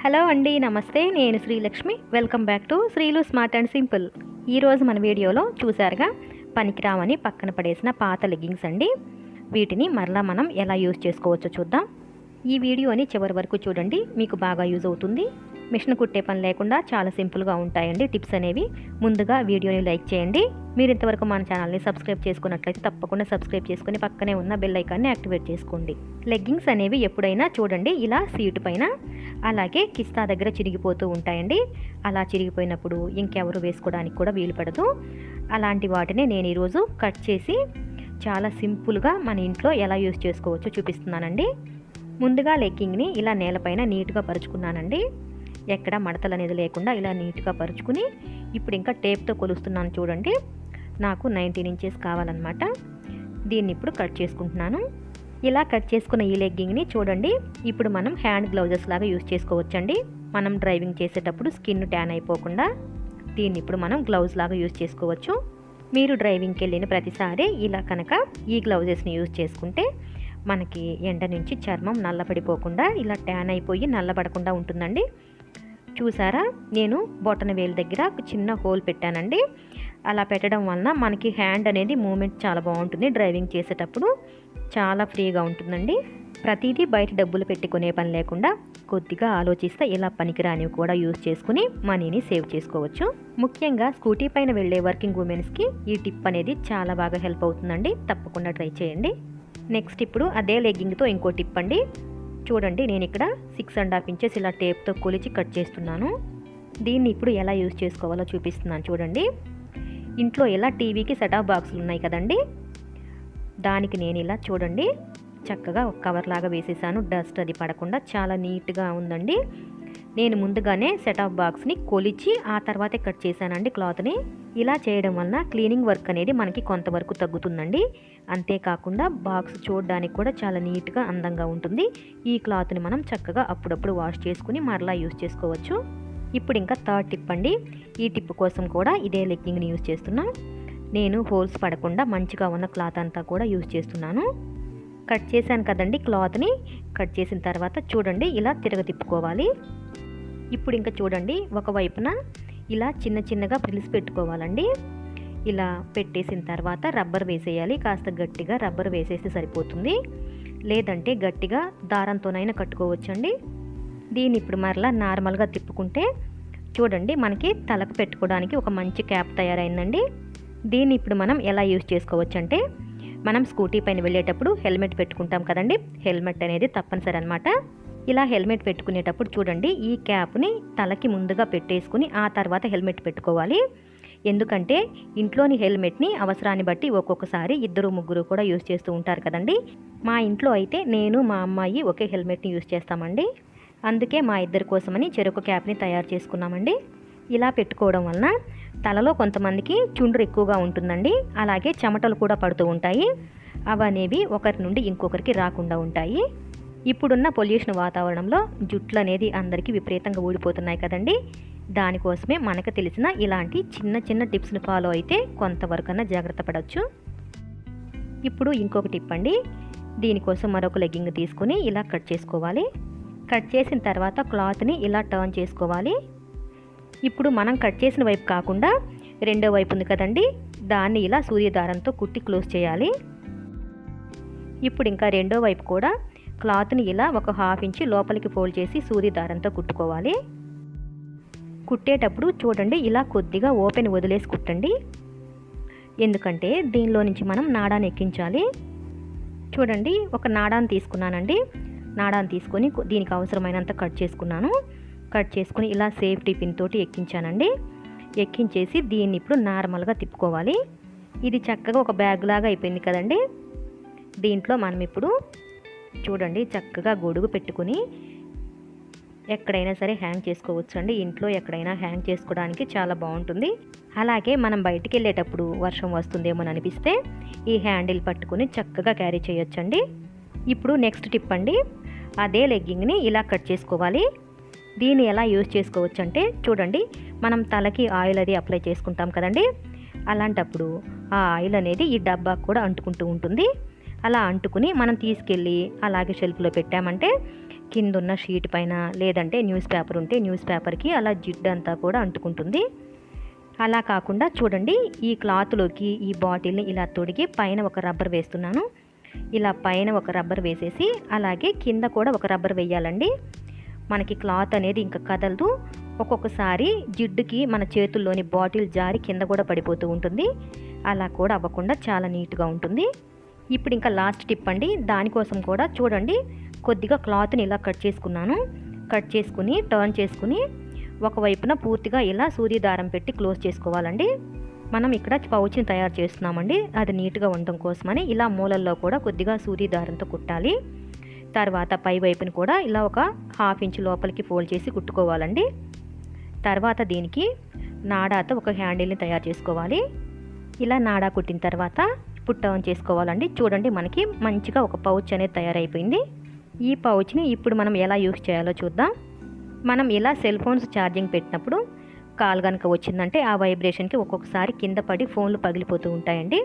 Hello అండి, నమస్తే. నేను Srilakshmi. Welcome back to Srilu smart and simple. ఈరోజు మన వీడియోలో చూసారుగా పనికిరావని పక్కన పడేసిన పాత లెగ్గింగ్స్ అండి. వీటిని మరలా మనం ఎలా యూజ్ చేసుకోవచ్చో చూద్దాం. ఈ వీడియోని చివరి వరకు చూడండి, మీకు బాగా యూజ్ అవుతుంది. మిషన్ కుట్టే పని లేకుండా చాలా సింపుల్గా ఉంటాయండి టిప్స్ అనేవి. ముందుగా వీడియోని లైక్ చేయండి. మీరు ఇంతవరకు మన ఛానల్ని సబ్స్క్రైబ్ చేసుకున్నట్లయితే తప్పకుండా సబ్స్క్రైబ్ చేసుకుని పక్కనే ఉన్న బెల్ ఐకాన్ని యాక్టివేట్ చేసుకోండి. లెగ్గింగ్స్ అనేవి ఎప్పుడైనా చూడండి ఇలా సీటు పైన అలాగే కిస్తా దగ్గర చిరిగిపోతూ ఉంటాయండి. అలా చిరిగిపోయినప్పుడు ఇంకెవరు వేసుకోవడానికి కూడా వీలు పడదు. అలాంటి వాటిని నేను ఈరోజు కట్ చేసి చాలా సింపుల్గా మన ఇంట్లో ఎలా యూజ్ చేసుకోవచ్చో చూపిస్తున్నానండి. ముందుగా లెగ్గింగ్ని ఇలా నేలపైన నీట్గా పరుచుకున్నానండి. ఎక్కడ మడతలు అనేది లేకుండా ఇలా నీట్గా పరుచుకుని ఇప్పుడు ఇంకా టేప్తో కొలుస్తున్నాను. చూడండి, నాకు 19 ఇంచెస్ కావాలన్నమాట. దీన్ని ఇప్పుడు కట్ చేసుకుంటున్నాను. ఇలా కట్ చేసుకున్న ఈ లెగ్గింగ్ని చూడండి, ఇప్పుడు మనం హ్యాండ్ గ్లౌజెస్ లాగా యూజ్ చేసుకోవచ్చండి. మనం డ్రైవింగ్ చేసేటప్పుడు స్కిన్ ట్యాన్ అయిపోకుండా దీన్ని ఇప్పుడు మనం గ్లౌజ్ లాగా యూజ్ చేసుకోవచ్చు. మీరు డ్రైవింగ్కి వెళ్ళిన ప్రతిసారి ఇలా కనుక ఈ గ్లౌజెస్ని యూజ్ చేసుకుంటే మనకి ఎండ నుంచి చర్మం నల్లబడిపోకుండా ఇలా ట్యాన్ అయిపోయి నల్లబడకుండా ఉంటుందండి. చూసారా, నేను బొటన వేలు దగ్గర ఒక చిన్న హోల్ పెట్టానండి. అలా పెట్టడం వలన మనకి హ్యాండ్ అనేది మూమెంట్ చాలా బాగుంటుంది. డ్రైవింగ్ చేసేటప్పుడు చాలా ఫ్రీగా ఉంటుందండి. ప్రతిదీ బయట డబ్బులు పెట్టుకునే పని లేకుండా కొద్దిగా ఆలోచిస్తే ఇలా పనికిరానివి కూడా యూజ్ చేసుకుని మనీని సేవ్ చేసుకోవచ్చు. ముఖ్యంగా స్కూటీ పైన వెళ్ళే వర్కింగ్ ఉమెన్స్కి ఈ టిప్ అనేది చాలా బాగా హెల్ప్ అవుతుందండి. తప్పకుండా ట్రై చేయండి. నెక్స్ట్ ఇప్పుడు అదే లెగ్గింగ్తో ఇంకో టిప్ అండి. చూడండి, నేను ఇక్కడ 6.5 ఇంచెస్ ఇలా టేప్తో కొలిచి కట్ చేస్తున్నాను. దీన్ని ఇప్పుడు ఎలా యూజ్ చేసుకోవాలో చూపిస్తున్నాను. చూడండి, ఇంట్లో ఇలా టీవీకి సెటాప్ బాక్సులు ఉన్నాయి కదండి, దానికి నేను ఇలా చూడండి చక్కగా ఒక కవర్ లాగా వేసేసాను. డస్ట్ అది పడకుండా చాలా నీట్గా ఉందండి. నేను ముందుగానే సెటాప్ బాక్స్ని కొలిచి ఆ తర్వాతే కట్ చేశానండి క్లాత్ని. ఇలా చేయడం వలన క్లీనింగ్ వర్క్ అనేది మనకి కొంతవరకు తగ్గుతుందండి. అంతేకాకుండా బాక్స్ చూడడానికి కూడా చాలా నీట్గా అందంగా ఉంటుంది. ఈ క్లాత్ని మనం చక్కగా అప్పుడప్పుడు వాష్ చేసుకుని మరలా యూజ్ చేసుకోవచ్చు. ఇప్పుడు ఇంకా థర్డ్ టిప్ అండి. ఈ టిప్ కోసం కూడా ఇదే లెగ్గింగ్ని యూజ్ చేస్తున్నా. నేను హోల్స్ పడకుండా మంచిగా ఉన్న క్లాత్ అంతా కూడా యూజ్ చేస్తున్నాను. కట్ చేశాను కదండి క్లాత్ని. కట్ చేసిన తర్వాత చూడండి ఇలా తిప్పుకోవాలి. ఇప్పుడు ఇంకా చూడండి, ఒకవైపున ఇలా చిన్న చిన్నగా ప్రిల్స్ పెట్టుకోవాలండి. ఇలా పెట్టేసిన తర్వాత రబ్బర్ వేసేయాలి. కాస్త గట్టిగా రబ్బర్ వేసేస్తే సరిపోతుంది, లేదంటే గట్టిగా దారంతోనైనా కట్టుకోవచ్చండి. దీన్ని ఇప్పుడు మరలా నార్మల్గా తిప్పుకుంటే చూడండి మనకి తలకు పెట్టుకోవడానికి ఒక మంచి క్యాప్ తయారైందండి. దీన్ని ఇప్పుడు మనం ఎలా యూజ్ చేసుకోవచ్చు అంటే, మనం స్కూటీ పైన వెళ్ళేటప్పుడు హెల్మెట్ పెట్టుకుంటాం కదండి. హెల్మెట్ అనేది తప్పనిసరి అనమాట. ఇలా హెల్మెట్ పెట్టుకునేటప్పుడు చూడండి ఈ క్యాప్ని తలకి ముందుగా పెట్టేసుకుని ఆ తర్వాత హెల్మెట్ పెట్టుకోవాలి. ఎందుకంటే ఇంట్లోని హెల్మెట్ని అవసరాన్ని బట్టి ఒక్కొక్కసారి 2-3 కూడా యూజ్ చేస్తూ ఉంటారు కదండి. మా ఇంట్లో అయితే నేను మా అమ్మాయి ఒకే హెల్మెట్ని యూజ్ చేస్తామండి. అందుకే మా ఇద్దరి కోసమని చెరొక క్యాప్ని తయారు చేసుకున్నామండి. ఇలా పెట్టుకోవడం వలన తలలో కొంతమందికి చుండ్రు ఎక్కువగా ఉంటుందండి. అలాగే చెమటలు కూడా పడుతూ ఉంటాయి. అవనేవి ఒకరి నుండి ఇంకొకరికి రాకుండా ఉంటాయి. ఇప్పుడున్న పొల్యూషన్ వాతావరణంలో జుట్లు అనేది అందరికీ విపరీతంగా ఊడిపోతున్నాయి కదండి. దానికోసమే మనకు తెలిసిన ఇలాంటి చిన్న చిన్న టిప్స్ని ఫాలో అయితే కొంతవరకన్నా జాగ్రత్త పడవచ్చు. ఇప్పుడు ఇంకొక టిప్ అండి. దీనికోసం మరొక లెగ్గింగ్ తీసుకుని ఇలా కట్ చేసుకోవాలి. కట్ చేసిన తర్వాత క్లాత్ని ఇలా టర్న్ చేసుకోవాలి. ఇప్పుడు మనం కట్ చేసిన వైపు కాకుండా రెండో వైపు ఉంది కదండి, దాన్ని ఇలా సూర్యదారంతో కుట్టి క్లోజ్ చేయాలి. ఇప్పుడు ఇంకా రెండో వైపు కూడా క్లాత్ని ఇలా ఒక 1/2 ఇంచ్ లోపలికి ఫోల్డ్ చేసి సూర్యదారంతో కుట్టుకోవాలి. కుట్టేటప్పుడు చూడండి ఇలా కొద్దిగా ఓపెన్ వదిలేసి కుట్టండి. ఎందుకంటే దీనిలో నుంచి మనం నాడాన్ని ఎక్కించాలి. చూడండి, ఒక నాడాన్ని తీసుకున్నానండి. నాడాన్ని తీసుకొని దీనికి అవసరమైనంత కట్ చేసుకున్నాను. కట్ చేసుకుని ఇలా సేఫ్టీ పిన్ తోటి ఎక్కించానండి. ఎక్కించేసి దీన్ని ఇప్పుడు నార్మల్గా తిప్పుకోవాలి. ఇది చక్కగా ఒక బ్యాగ్ లాగా అయిపోయింది కదండి. దీంట్లో మనం ఇప్పుడు చూడండి చక్కగా గొడుగు పెట్టుకుని ఎక్కడైనా సరే హ్యాంగ్ చేసుకోవచ్చు అండి. ఇంట్లో ఎక్కడైనా హ్యాంగ్ చేసుకోవడానికి చాలా బాగుంటుంది. అలాగే మనం బయటికి వెళ్ళేటప్పుడు వర్షం వస్తుందేమో అనిపిస్తే ఈ హ్యాండిల్ పట్టుకుని చక్కగా క్యారీ చేయొచ్చండి. ఇప్పుడు నెక్స్ట్ టిప్ అండి. అదే లెగ్గింగ్ని ఇలా కట్ చేసుకోవాలి. దీన్ని ఎలా యూజ్ చేసుకోవచ్చు అంటే చూడండి, మనం తలకి ఆయిల్ అది అప్లై చేసుకుంటాం కదండి. అలాంటప్పుడు ఆ ఆయిల్ అనేది ఈ డబ్బాకు కూడా అంటుకుంటూ ఉంటుంది. అలా అంటుకుని మనం తీసుకెళ్ళి అలాగే షెల్ఫ్లో పెట్టామంటే కింద ఉన్న షీట్ పైన లేదంటే న్యూస్ పేపర్ ఉంటే న్యూస్ పేపర్కి అలా జిడ్డు అంతా కూడా అంటుకుంటుంది. అలా కాకుండా చూడండి, ఈ క్లాత్లోకి ఈ బాటిల్ని ఇలా తొడిగి పైన ఒక రబ్బర్ వేస్తున్నాను. ఇలా పైన ఒక రబ్బర్ వేసేసి అలాగే కింద కూడా ఒక రబ్బర్ వేయాలండి. మనకి క్లాత్ అనేది ఇంకా కదలదు. ఒక్కొక్కసారి జిడ్డుకి మన చేతుల్లోని బాటిల్ జారి కింద కూడా పడిపోతూ ఉంటుంది. అలా కూడా అవ్వకుండా చాలా నీట్గా ఉంటుంది. ఇప్పుడు ఇంకా లాస్ట్ టిప్ అండి. దానికోసం కూడా చూడండి, కొద్దిగా క్లాత్ని ఇలా కట్ చేసుకున్నాను. కట్ చేసుకుని టర్న్ చేసుకుని ఒకవైపున పూర్తిగా ఇలా సూది దారం పెట్టి క్లోజ్ చేసుకోవాలండి. మనం ఇక్కడ పౌచ్ని తయారు చేస్తున్నామండి. అది నీట్గా ఉండడం కోసమని ఇలా మూలల్లో కూడా కొద్దిగా సూది దారంతో కుట్టాలి. తర్వాత పై వైపుని కూడా ఇలా ఒక 1/2 ఇంచ్ లోపలికి ఫోల్డ్ చేసి కుట్టుకోవాలండి. తర్వాత దీనికి నాడాతో ఒక హ్యాండిల్ని తయారు చేసుకోవాలి. ఇలా నాడా కుట్టిన తర్వాత ఇప్పుడు టర్న్ చేసుకోవాలండి. చూడండి, మనకి మంచిగా ఒక పౌచ్ అనేది తయారైపోయింది. ఈ పౌచ్ని ఇప్పుడు మనం ఎలా యూస్ చేయాలో చూద్దాం. మనం ఇలా సెల్ ఫోన్స్ ఛార్జింగ్ పెట్టినప్పుడు కాల్ కనుక వచ్చిందంటే ఆ వైబ్రేషన్కి ఒక్కొక్కసారి కింద పడి ఫోన్లు పగిలిపోతూ ఉంటాయండి.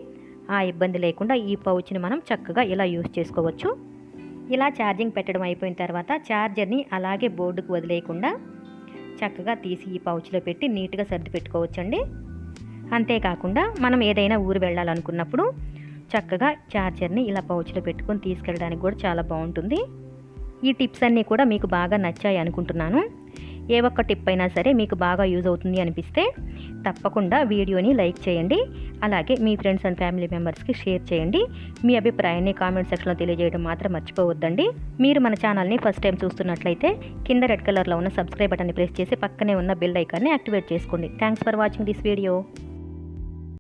ఆ ఇబ్బంది లేకుండా ఈ పౌచ్ని మనం చక్కగా ఇలా యూస్ చేసుకోవచ్చు. ఇలా ఛార్జింగ్ పెట్టడం అయిపోయిన తర్వాత ఛార్జర్ని అలాగే బోర్డుకు వదిలేయకుండా చక్కగా తీసి ఈ పౌచ్లో పెట్టి నీట్గా సర్ది పెట్టుకోవచ్చండి. అంతేకాకుండా మనం ఏదైనా ఊరు వెళ్ళాలనుకున్నప్పుడు చక్కగా ఛార్జర్ని ఇలా పౌచ్లో పెట్టుకొని తీసుకెళ్ళడానికి కూడా చాలా బాగుంటుంది. ఈ టిప్స్ అన్నీ కూడా మీకు బాగా నచ్చాయి అనుకుంటున్నాను. ఏ ఒక్క టిప్ అయినా సరే మీకు బాగా యూజ్ అవుతుంది అనిపిస్తే తప్పకుండా వీడియోని లైక్ చేయండి. అలాగే మీ ఫ్రెండ్స్ అండ్ ఫ్యామిలీ మెంబర్స్కి షేర్ చేయండి. మీ అభిప్రాయాన్ని కామెంట్ సెక్షన్లో తెలియజేయడం మాత్రం మర్చిపోవద్దండి. మీరు మన ఛానల్ని ఫస్ట్ టైం చూస్తున్నట్లయితే కింద రెడ్ కలర్లో ఉన్న సబ్స్క్రైబ్ బటన్ని ప్రెస్ చేసి పక్కనే ఉన్న బెల్ ఐకాన్ని యాక్టివేట్ చేసుకోండి. Thanks for watching this video.